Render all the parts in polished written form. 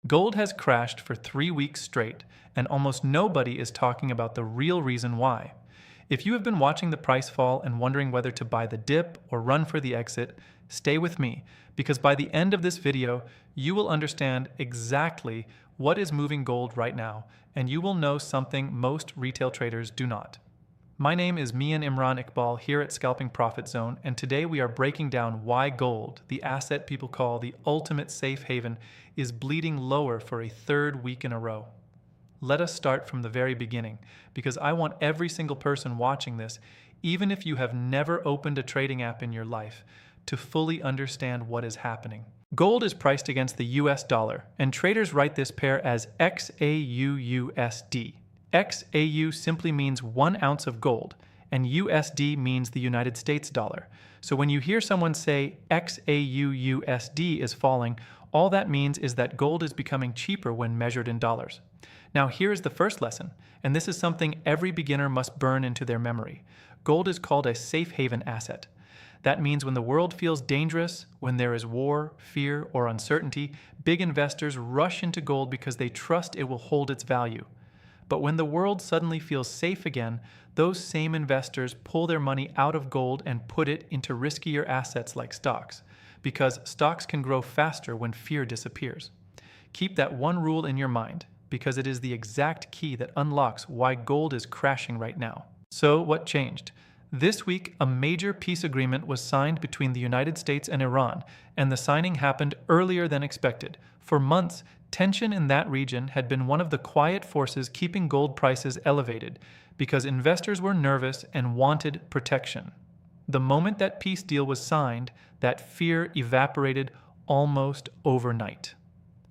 Gold has crashed for 3 weeks straight, and almost nobody is talking about the real reason why. If you have been watching the price fall and wondering whether to buy the dip or run for the exit, stay with me, because by the end of this video, you will understand exactly what is moving gold right now, and you will know something most retail traders do not. My name is Mian Imran Iqbal here at Scalping Profit Zone, and today we are breaking down why gold, the asset people call the ultimate safe haven, is bleeding lower for a third week in a row. Let us start from the very beginning, because I want every single person watching this, even if you have never opened a trading app in your life, to fully understand what is happening. Gold is priced against the US dollar, and traders write this pair as XAUUSD. XAU simply means 1 ounce of gold, and USD means the United States dollar. So when you hear someone say XAUUSD is falling, all that means is that gold is becoming cheaper when measured in dollars. Now here's the first lesson, and this is something every beginner must burn into their memory. Gold is called a safe haven asset. That means when the world feels dangerous, when there is war, fear, or uncertainty, big investors rush into gold because they trust it will hold its value. But when the world suddenly feels safe again, those same investors pull their money out of gold and put it into riskier assets like stocks, because stocks can grow faster when fear disappears. Keep that one rule in your mind, because it is the exact key that unlocks why gold is crashing right now. So what changed? This week, a major peace agreement was signed between the United States and Iran, and the signing happened earlier than expected. For months, tension in that region had been one of the quiet forces keeping gold prices elevated, because investors were nervous and wanted protection. The moment that peace deal was signed, that fear evaporated almost overnight.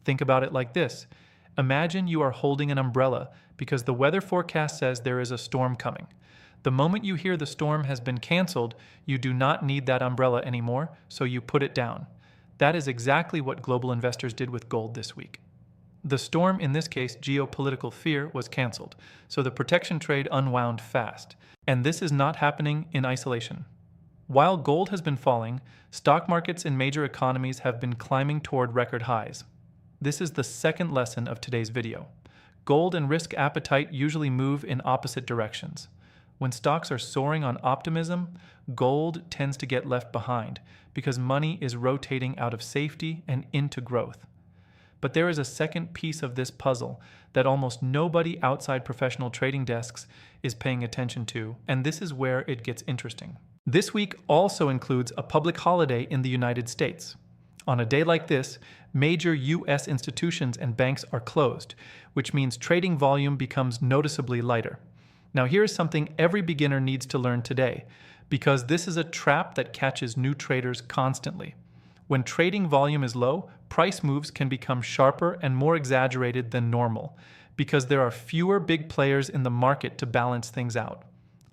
Think about it like this. Imagine you are holding an umbrella because the weather forecast says there is a storm coming. The moment you hear the storm has been canceled, you do not need that umbrella anymore, so you put it down. That is exactly what global investors did with gold this week. The storm, in this case geopolitical fear, was canceled, so the protection trade unwound fast. And this is not happening in isolation. While gold has been falling, stock markets in major economies have been climbing toward record highs. This is the second lesson of today's video. Gold and risk appetite usually move in opposite directions. When stocks are soaring on optimism, gold tends to get left behind because money is rotating out of safety and into growth. But there is a second piece of this puzzle that almost nobody outside professional trading desks is paying attention to, and this is where it gets interesting. This week also includes a public holiday in the United States. On a day like this, major U.S. institutions and banks are closed, which means trading volume becomes noticeably lighter. Now here is something every beginner needs to learn today, because this is a trap that catches new traders constantly. When trading volume is low, price moves can become sharper and more exaggerated than normal, because there are fewer big players in the market to balance things out.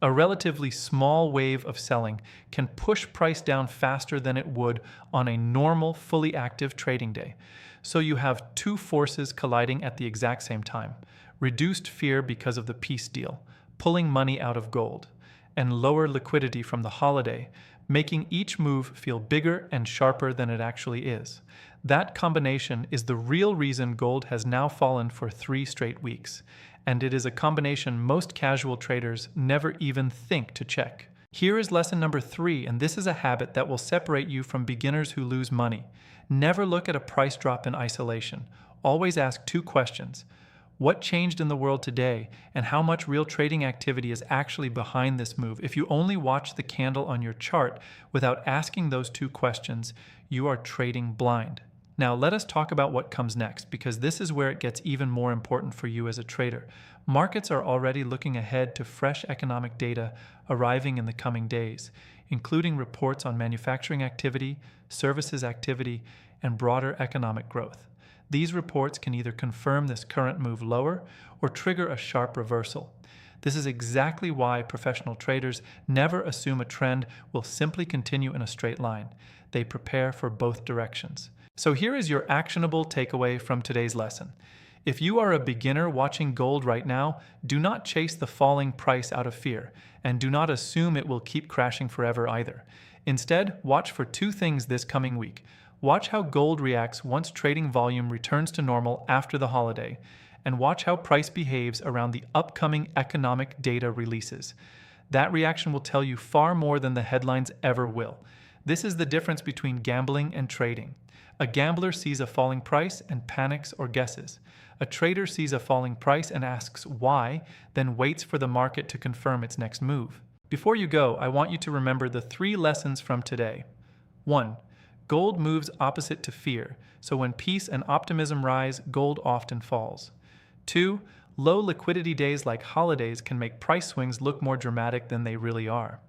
A relatively small wave of selling can push price down faster than it would on a normal, fully active trading day. So you have two forces colliding at the exact same time: reduced fear because of the peace deal, pulling money out of gold, and lower liquidity from the holiday, making each move feel bigger and sharper than it actually is. That combination is the real reason gold has now fallen for 3 straight weeks, and it is a combination most casual traders never even think to check. Here is lesson number 3, and this is a habit that will separate you from beginners who lose money. Never look at a price drop in isolation. Always ask 2 questions. What changed in the world today, and how much real trading activity is actually behind this move? If you only watch the candle on your chart without asking those 2 questions, you are trading blind. Now let us talk about what comes next, because this is where it gets even more important for you as a trader. Markets are already looking ahead to fresh economic data arriving in the coming days, including reports on manufacturing activity, services activity, and broader economic growth. These reports can either confirm this current move lower or trigger a sharp reversal. This is exactly why professional traders never assume a trend will simply continue in a straight line. They prepare for both directions. So here is your actionable takeaway from today's lesson. If you are a beginner watching gold right now, do not chase the falling price out of fear, and do not assume it will keep crashing forever either. Instead, watch for 2 things this coming week. Watch how gold reacts once trading volume returns to normal after the holiday, and watch how price behaves around the upcoming economic data releases. That reaction will tell you far more than the headlines ever will. This is the difference between gambling and trading. A gambler sees a falling price and panics or guesses. A trader sees a falling price and asks why, then waits for the market to confirm its next move. Before you go, I want you to remember the 3 lessons from today. 1. Gold moves opposite to fear, so when peace and optimism rise, gold often falls. 2. Low liquidity days like holidays can make price swings look more dramatic than they really are.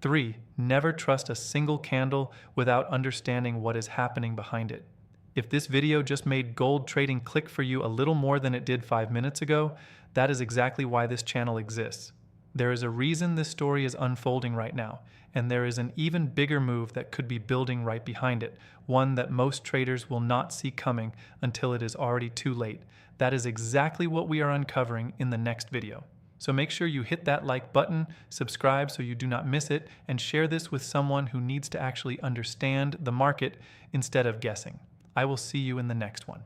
3. Never trust a single candle without understanding what is happening behind it. If this video just made gold trading click for you a little more than it did 5 minutes ago, that is exactly why this channel exists. There is a reason this story is unfolding right now, and there is an even bigger move that could be building right behind it, one that most traders will not see coming until it is already too late. That is exactly what we are uncovering in the next video. So make sure you hit that like button, subscribe so you do not miss it, and share this with someone who needs to actually understand the market instead of guessing. I will see you in the next one.